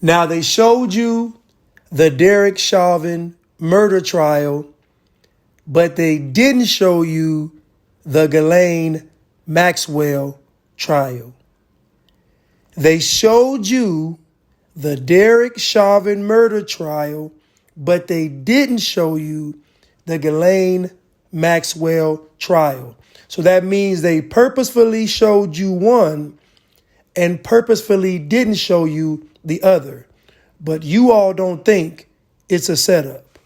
Now, they showed you the Derek Chauvin murder trial, but they didn't show you the Ghislaine Maxwell trial. They showed you the Derek Chauvin murder trial, but they didn't show you the Ghislaine Maxwell trial. So that means they purposefully showed you one and purposefully didn't show you the other. But you all don't think it's a setup.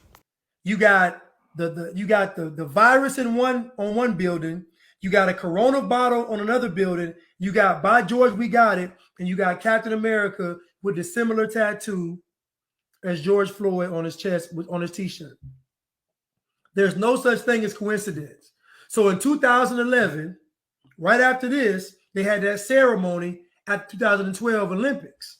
You got the virus on one building, you got a Corona bottle on another building, you got By George We Got It, and you got Captain America with the similar tattoo as George Floyd on his chest on his t-shirt. There's no such thing as coincidence. So in 2011, right after this, they had that ceremony at the 2012 Olympics.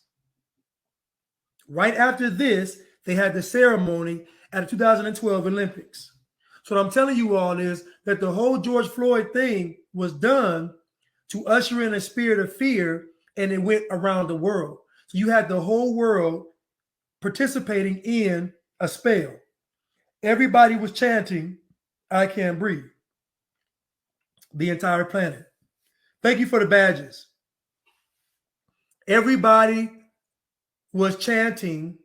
Right after this, they had the ceremony at the 2012 Olympics. So what I'm telling you all is that the whole George Floyd thing was done to usher in a spirit of fear, and it went around the world. So you had the whole world participating in a spell. Everybody was chanting, "I can't breathe." The entire planet. Thank you for the badges. Everybody was chanting,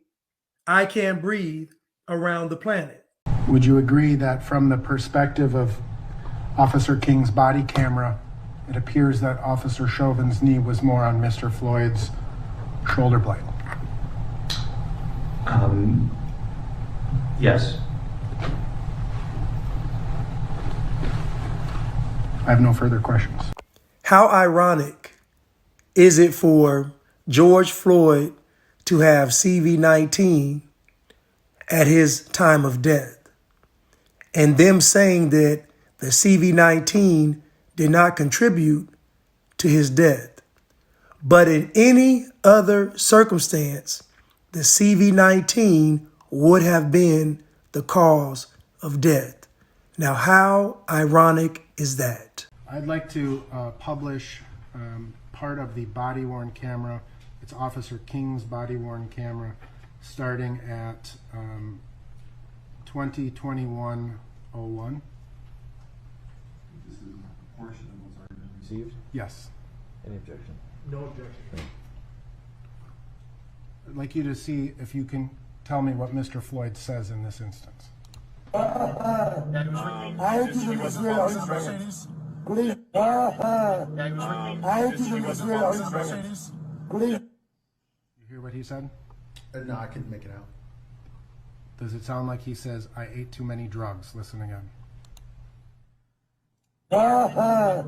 "I can't breathe," around the planet. Would you agree that from the perspective of Officer King's body camera, it appears that Officer Chauvin's knee was more on Mr. Floyd's shoulder blade? Yes. I have no further questions. How ironic is it for George Floyd to have CV-19 at his time of death, and them saying that the CV-19 did not contribute to his death. But in any other circumstance, the CV-19 would have been the cause of death. Now, how ironic is that? I'd like to publish part of the body-worn camera. It's Officer King's body-worn camera, starting at 2021-01. This is a portion of what's already been Received? Yes. Any objection? No objection. I'd like you to see if you can tell me what Mr. Floyd says in this instance. Please. You hear what he said? No, I couldn't make it out. Does it sound like he says, "I ate too many drugs"? Listen again. I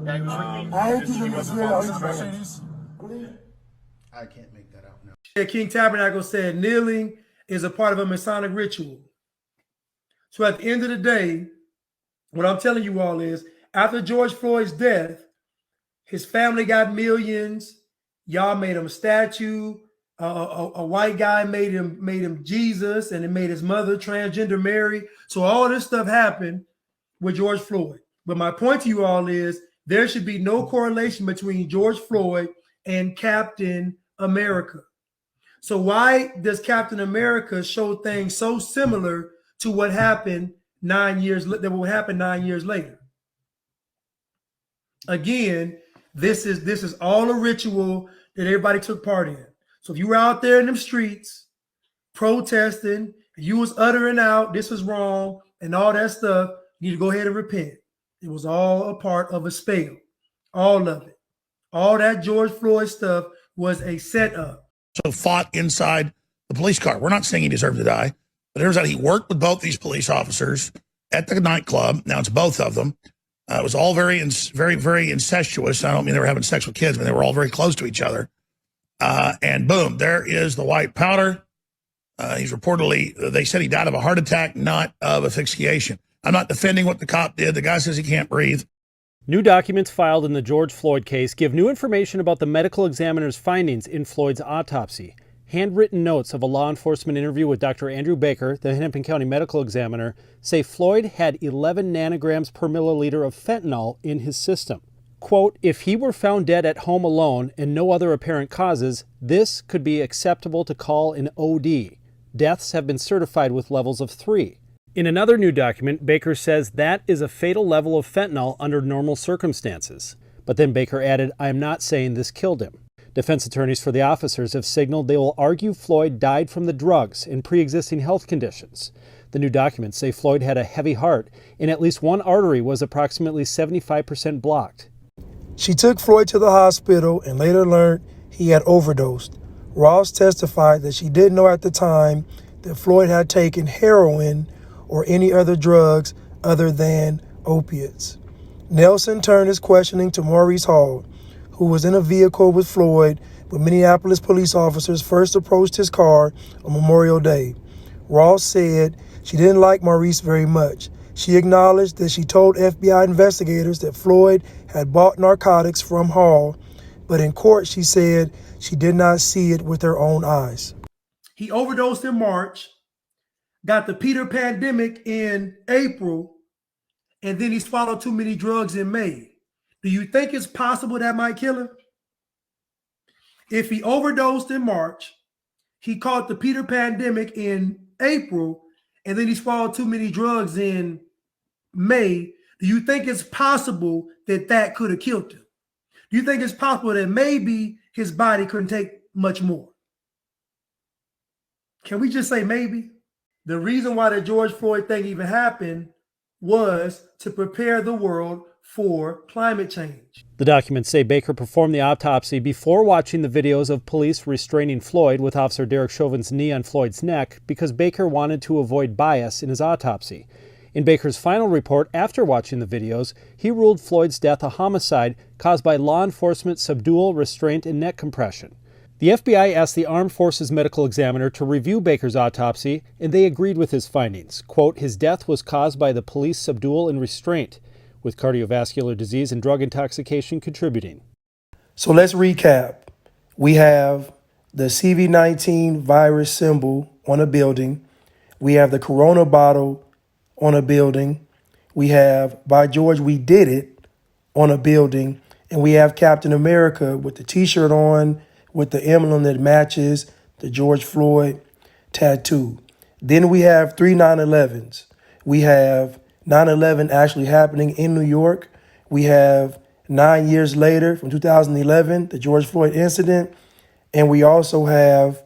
can't make that out now. King Tabernacle said kneeling is a part of a Masonic ritual. So at the end of the day, what I'm telling you all is, after George Floyd's death, his family got millions. Y'all made him a statue. A white guy made him Jesus, and it made his mother transgender Mary. So all this stuff happened with George Floyd. But my point to you all is there should be no correlation between George Floyd and Captain America. So why does Captain America show things so similar to what happened 9 years that will happen 9 years later? Again, this is all a ritual that everybody took part in. So if you were out there in them streets protesting, you was uttering out this is wrong and all that stuff, you need to go ahead and repent. It was all a part of a spell. All of it. All that George Floyd stuff was a setup. So fought inside the police car. We're not saying he deserved to die, but it turns out he worked with both these police officers at the nightclub. Now it's both of them. It was all very incestuous. I don't mean they were having sex with kids, but they were all very close to each other. And boom, there is the white powder. He's reportedly, they said he died of a heart attack, not of asphyxiation. I'm not defending what the cop did. The guy says he can't breathe. New documents filed in the George Floyd case give new information about the medical examiner's findings in Floyd's autopsy. Handwritten notes of a law enforcement interview with Dr. Andrew Baker, the Hennepin County medical examiner, say Floyd had 11 nanograms per milliliter of fentanyl in his system. quote, if he were found dead at home alone and no other apparent causes, this could be acceptable to call an OD. Deaths have been certified with levels of 3. In another new document, Baker says that is a fatal level of fentanyl under normal circumstances. But then Baker added, I am not saying this killed him. Defense attorneys for the officers have signaled they will argue Floyd died from the drugs and pre-existing health conditions. The new documents say Floyd had a heavy heart and at least one artery was approximately 75% blocked. She took Floyd to the hospital and later learned he had overdosed. Ross testified that she didn't know at the time that Floyd had taken heroin or any other drugs other than opiates. Nelson turned his questioning to Maurice Hall, who was in a vehicle with Floyd when Minneapolis police officers first approached his car on Memorial Day. Ross said she didn't like Maurice very much. She acknowledged that she told FBI investigators that Floyd had bought narcotics from Hall, but in court she said she did not see it with her own eyes. He overdosed in March, got the Peter pandemic in April, and then he swallowed too many drugs in May. Do you think it's possible that might kill him? If he overdosed in March, he caught the Peter pandemic in April, and then he swallowed too many drugs in May, do you think it's possible that that could have killed him? Do you think it's possible that maybe his body couldn't take much more? Can we just say maybe? The reason why the George Floyd thing even happened was to prepare the world for climate change. The documents say Baker performed the autopsy before watching the videos of police restraining Floyd with Officer Derek Chauvin's knee on Floyd's neck because Baker wanted to avoid bias in his autopsy. In Baker's final report after watching the videos, he ruled Floyd's death a homicide caused by law enforcement subdual, restraint, and neck compression. The FBI asked the Armed Forces Medical Examiner to review Baker's autopsy, and they agreed with his findings. Quote, his death was caused by the police subdual and restraint, with cardiovascular disease and drug intoxication contributing. So let's recap. We have the CV-19 virus symbol on a building. We have the Corona bottle on a building. We have, by George, we did it on a building. And we have Captain America with the t-shirt on, with the emblem that matches the George Floyd tattoo. Then we have 3 9/11s. We have 9/11 actually happening in New York. We have 9 years later, from 2011, the George Floyd incident. And we also have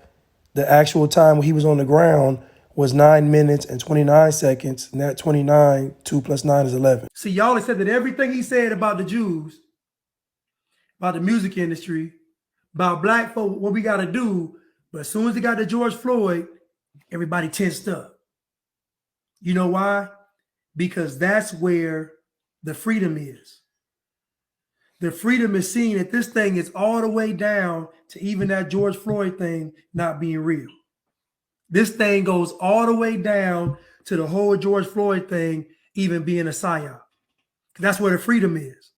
the actual time when he was on the ground was 9 minutes and 29 seconds. And that 29, 2 + 9 is 11. See, y'all have said that everything he said about the Jews, about the music industry, about black folk, what we got to do. But as soon as they got to George Floyd, everybody tensed up. You know why? Because that's where the freedom is. The freedom is seeing that this thing is all the way down to even that George Floyd thing not being real. This thing goes all the way down to the whole George Floyd thing even being a psyop. That's where the freedom is.